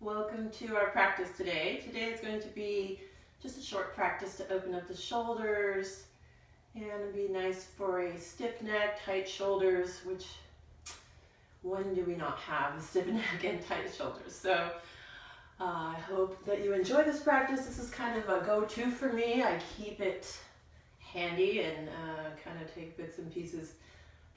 Welcome to our practice today. Today is going to be just a short practice to open up the shoulders and it'd be nice for a stiff neck, tight shoulders, which when do we not have a stiff neck and tight shoulders? So I hope that you enjoy this practice. This is kind of a go-to for me. I keep it handy and kind of take bits and pieces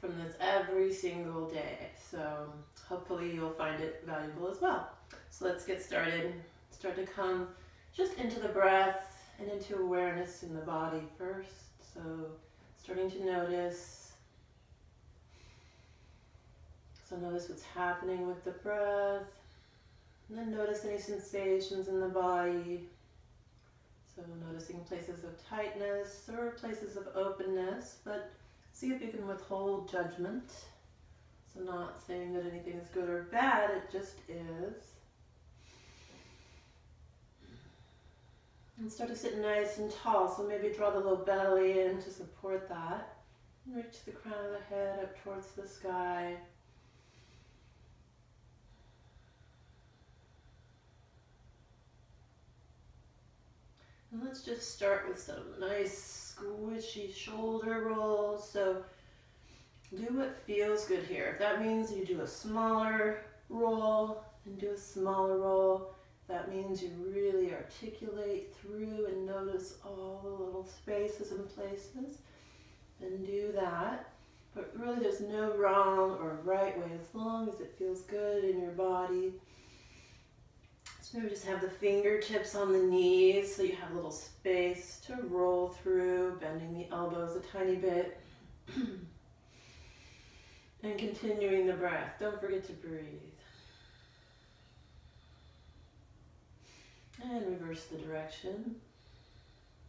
from this every single day. So hopefully you'll find it valuable as well. So let's get started. Start to come just into the breath and into awareness in the body first. So starting to notice. So notice what's happening with the breath. And then notice any sensations in the body. So noticing places of tightness or places of openness, but see if you can withhold judgment. So not saying that anything is good or bad, it just is. And start to sit nice and tall, so maybe draw the low belly in to support that. And reach the crown of the head up towards the sky. And let's just start with some nice squishy shoulder rolls. So do what feels good here. If that means you do a smaller roll and do a smaller roll, that means you really articulate through and notice all the little spaces and places, then do that. But really there's no wrong or right way as long as it feels good in your body. So maybe just have the fingertips on the knees so you have a little space to roll through, bending the elbows a tiny bit. And continuing the breath. Don't forget to breathe. And reverse the direction.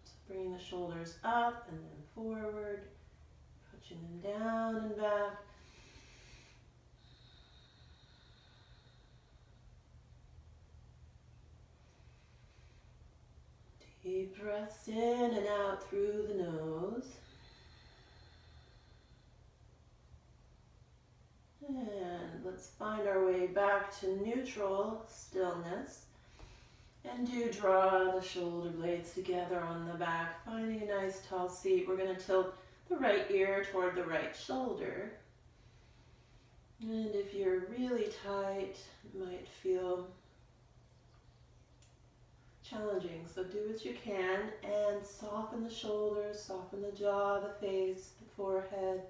So bringing the shoulders up and then forward, pushing them down and back. Deep breaths in and out through the nose. And let's find our way back to neutral stillness. And do draw the shoulder blades together on the back, finding a nice tall seat. We're going to tilt the right ear toward the right shoulder. And if you're really tight, it might feel challenging. So do what you can and soften the shoulders, soften the jaw, the face, the forehead.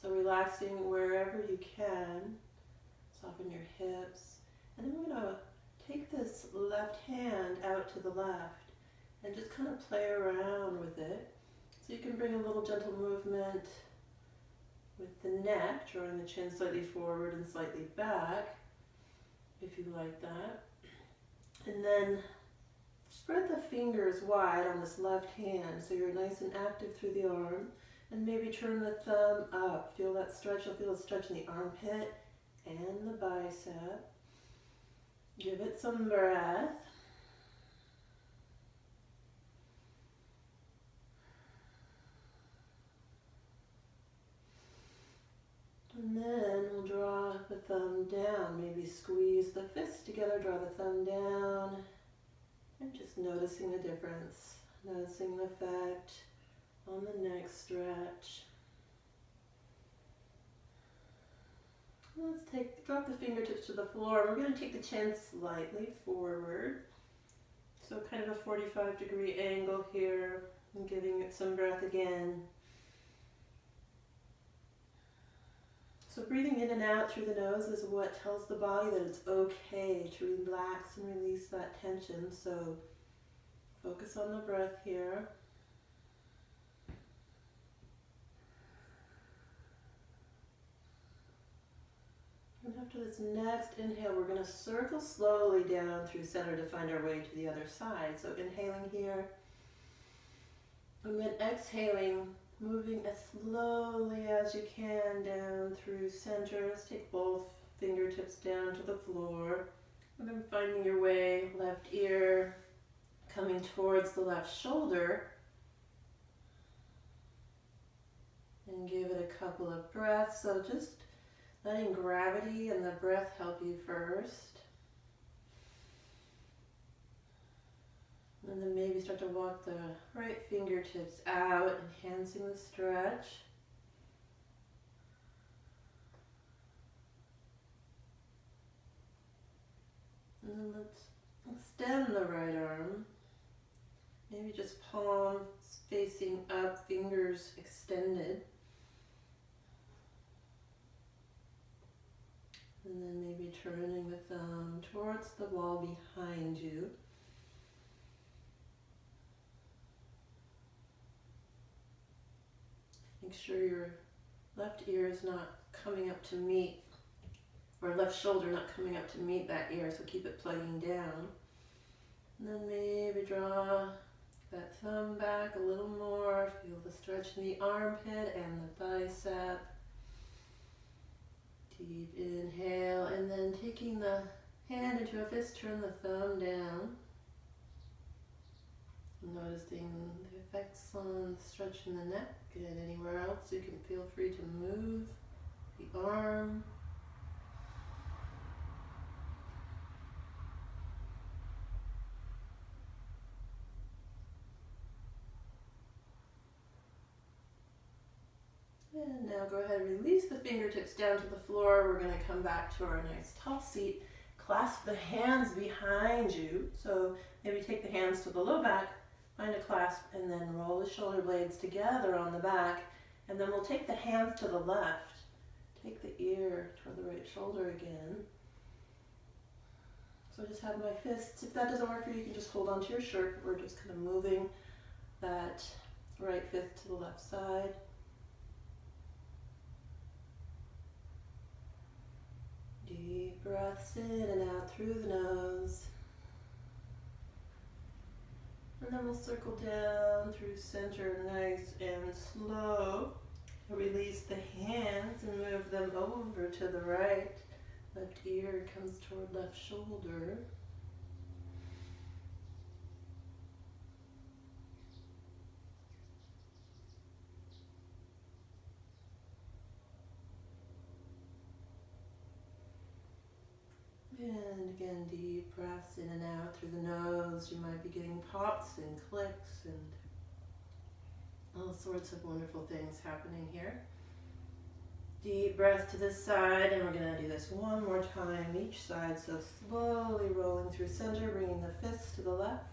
So relaxing wherever you can. Soften your hips. And then we're going to take this left hand out to the left and just kind of play around with it. So you can bring a little gentle movement with the neck, drawing the chin slightly forward and slightly back, if you like that. And then spread the fingers wide on this left hand so you're nice and active through the arm. And maybe turn the thumb up. Feel that stretch. You'll feel a stretch in the armpit and the bicep. Give it some breath. And then we'll draw the thumb down. Maybe squeeze the fists together, draw the thumb down. And just noticing the difference. Noticing the effect on the next stretch. Let's drop the fingertips to the floor. We're going to take the chin slightly forward. So kind of a 45-degree angle here, and giving it some breath again. So breathing in and out through the nose is what tells the body that it's okay to relax and release that tension. So focus on the breath here. And after this next inhale, we're going to circle slowly down through center to find our way to the other side. So inhaling here, and then exhaling, moving as slowly as you can down through center. Let's take both fingertips down to the floor. And then finding your way, left ear coming towards the left shoulder. And give it a couple of breaths. So just letting gravity and the breath help you first. And then maybe start to walk the right fingertips out, enhancing the stretch. And then let's extend the right arm. Maybe just palms facing up, fingers extended. And then maybe turning the thumb towards the wall behind you. Make sure your left ear is not coming up to meet, or left shoulder not coming up to meet that ear, so keep it plugging down. And then maybe draw that thumb back a little more. Feel the stretch in the armpit and the bicep. Deep inhale, and then taking the hand into a fist, turn the thumb down. Noticing the effects on the stretch in the neck and anywhere else. You can feel free to move the arm. And now go ahead and release the fingertips down to the floor. We're going to come back to our nice tall seat. Clasp the hands behind you. So maybe take the hands to the low back, find a clasp, and then roll the shoulder blades together on the back. And then we'll take the hands to the left. Take the ear toward the right shoulder again. So I just have my fists. If that doesn't work for you, you can just hold onto your shirt. We're just kind of moving that right fist to the left side. Deep breaths in and out through the nose. And then we'll circle down through center, nice and slow. Release the hands and move them over to the right. Left ear comes toward left shoulder. And again, deep breaths in and out through the nose. You might be getting pops and clicks and all sorts of wonderful things happening here. Deep breath to this side, and we're going to do this one more time each side. So slowly rolling through center, bringing the fists to the left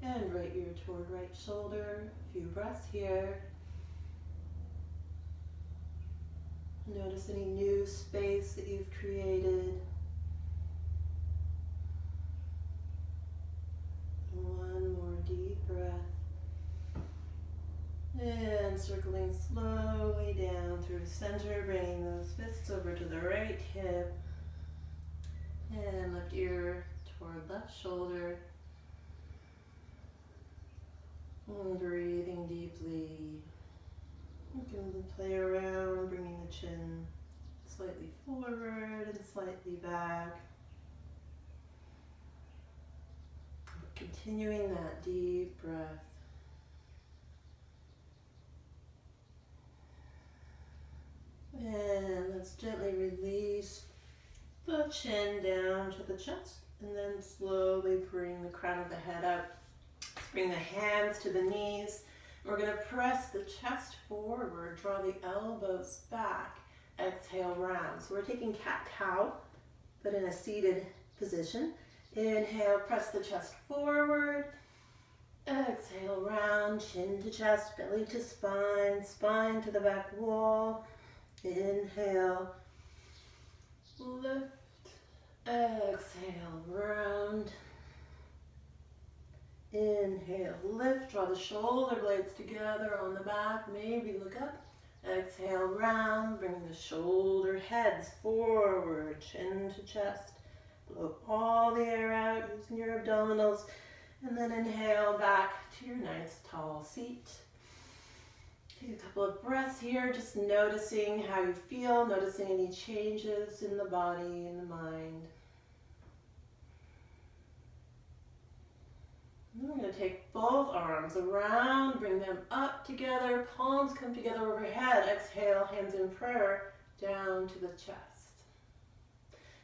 and right ear toward right shoulder. A few breaths here. Notice any new space that you've created. One more deep breath. And circling slowly down through center, bringing those fists over to the right hip. And left ear toward left shoulder. And breathing deeply. You can play around, bringing the chin slightly forward and slightly back. Continuing that deep breath. And let's gently release the chin down to the chest, and then slowly bring the crown of the head up. Let's bring the hands to the knees. We're going to press the chest forward, draw the elbows back, exhale round. So we're taking cat-cow, but in a seated position. Inhale, press the chest forward. Exhale, round, chin to chest, belly to spine, spine to the back wall. Inhale, lift, exhale, round. Inhale, lift, draw the shoulder blades together on the back, maybe look up. Exhale, round, bring the shoulder heads forward, chin to chest. Blow all the air out using your abdominals. And then inhale back to your nice tall seat. Take a couple of breaths here, just noticing how you feel, noticing any changes in the body and the mind. And we're going to take both arms around, bring them up together, palms come together overhead. Exhale, hands in prayer, down to the chest.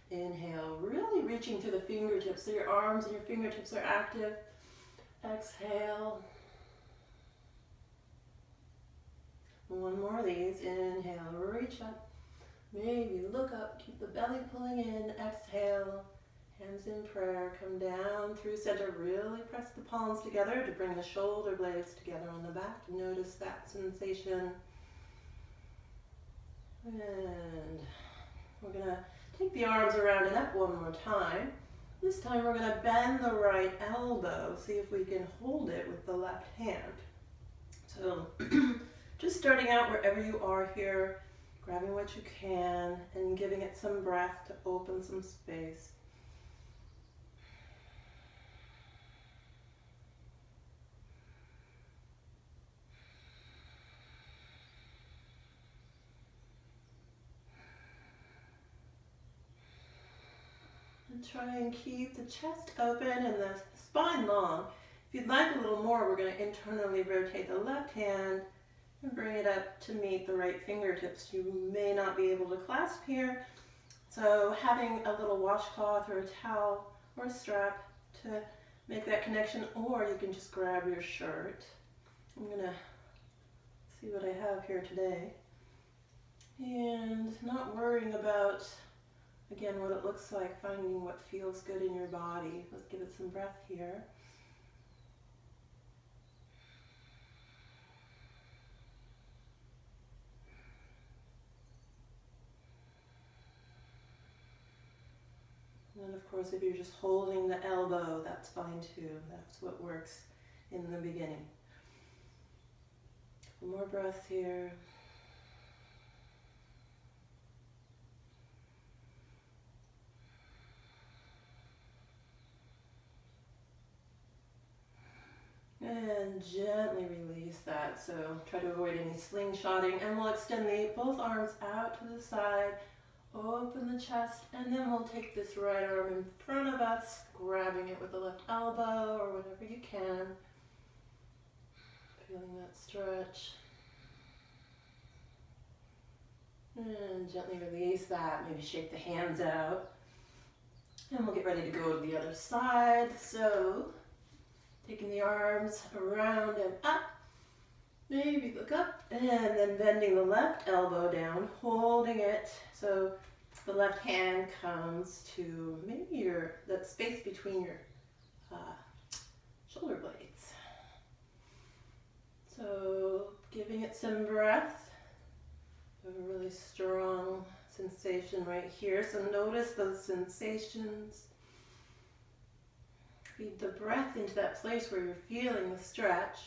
Inhale, really reaching through the fingertips, so your arms and your fingertips are active. Exhale. One more of these. Inhale, reach up. Maybe look up, keep the belly pulling in. Exhale, hands in prayer. Come down through center. Really press the palms together to bring the shoulder blades together on the back. Notice that sensation. And we're going to take the arms around and up one more time. This time we're going to bend the right elbow. See if we can hold it with the left hand. So just starting out wherever you are here, grabbing what you can and giving it some breath to open some space. And try and keep the chest open and the spine long. If you'd like a little more, we're going to internally rotate the left hand and bring it up to meet the right fingertips. You may not be able to clasp here, so having a little washcloth or a towel or a strap to make that connection, or you can just grab your shirt. I'm going to see what I have here today. And not worrying about, again, what it looks like, finding what feels good in your body. Let's give it some breath here. And of course, if you're just holding the elbow, that's fine too. That's what works in the beginning. Couple more breaths here. And gently release that. So try to avoid any slingshotting, and we'll extend both arms out to the side. Open the chest, and then we'll take this right arm in front of us, grabbing it with the left elbow or whatever you can. Feeling that stretch. And gently release that. Maybe shake the hands out. And we'll get ready to go to the other side. So, taking the arms around and up. Maybe look up, and then bending the left elbow down, holding it. So the left hand comes to maybe that space between your shoulder blades. So giving it some breath. We have a really strong sensation right here. So notice those sensations. Feed the breath into that place where you're feeling the stretch.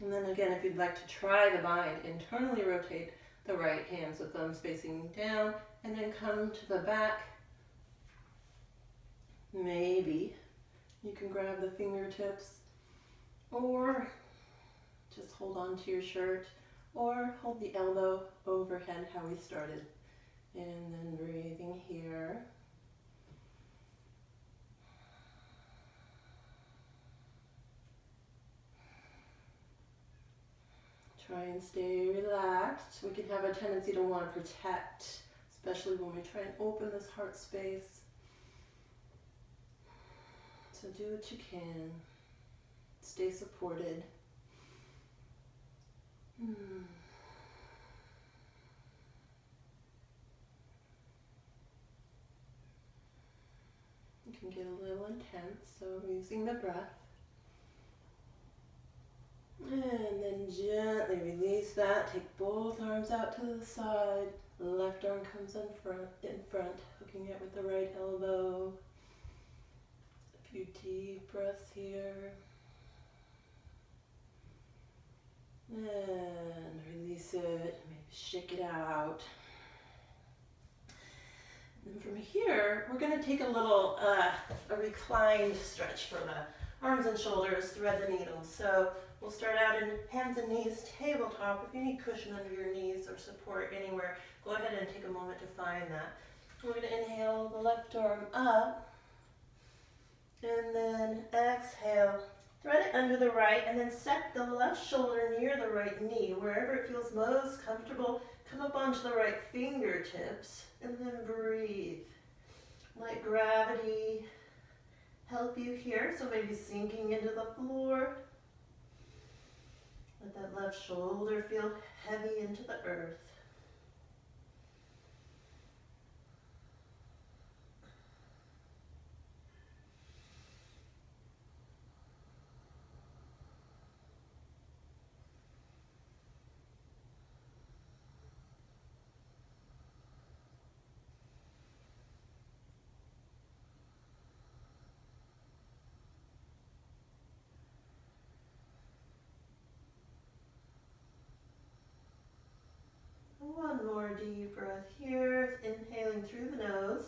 And then again, if you'd like to try the bind, internally rotate the right hand, so thumbs facing down, and then come to the back. Maybe you can grab the fingertips, or just hold on to your shirt, or hold the elbow overhead, how we started. And then breathing here. Try and stay relaxed. We can have a tendency to want to protect, especially when we try and open this heart space. So do what you can. Stay supported. You can get a little intense, so using the breath. And then gently release that. Take both arms out to the side. The left arm comes in front, hooking it with the right elbow. A few deep breaths here. And release it. Maybe shake it out. And from here, we're going to take a little a reclined stretch for the arms and shoulders, thread the needle. So we'll start out in hands and knees, tabletop. If you need cushion under your knees or support anywhere, go ahead and take a moment to find that. We're going to inhale the left arm up, and then exhale. Thread it under the right, and then set the left shoulder near the right knee. Wherever it feels most comfortable, come up onto the right fingertips, and then breathe. Let gravity help you here. So maybe sinking into the floor. Let that left shoulder feel heavy into the earth. One more deep breath here, inhaling through the nose.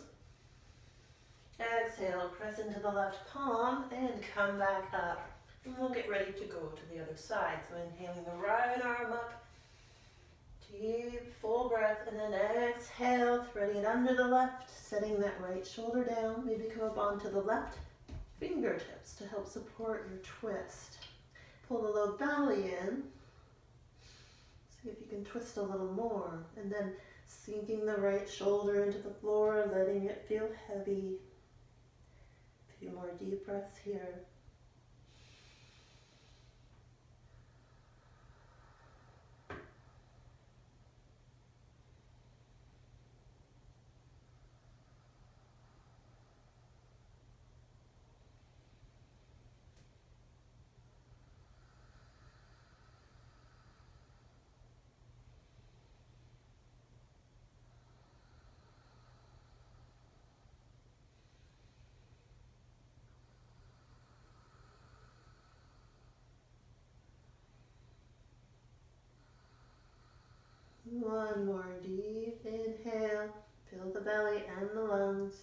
Exhale, press into the left palm and come back up. And we'll get ready to go to the other side. So inhaling the right arm up, deep, full breath, and then exhale, threading it under the left, setting that right shoulder down. Maybe come up onto the left fingertips to help support your twist. Pull the low belly in. See if you can twist a little more. And then sinking the right shoulder into the floor, letting it feel heavy. A few more deep breaths here. One more deep inhale. Fill the belly and the lungs.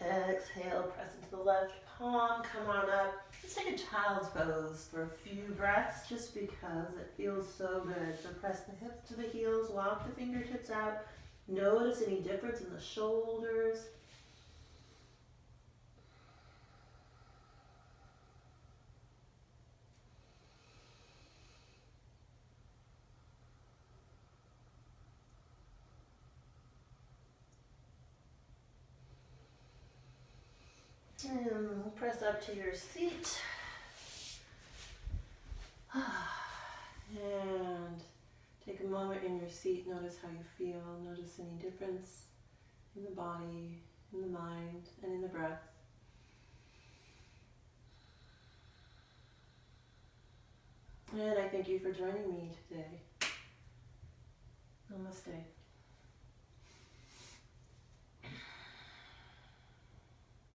Exhale, press into the left palm, come on up. Let's take a child's pose for a few breaths just because it feels so good. So press the hips to the heels, walk the fingertips out. Notice any difference in the shoulders. And press up to your seat. And take a moment in your seat. Notice how you feel. Notice any difference in the body, in the mind, and in the breath. And I thank you for joining me today. Namaste.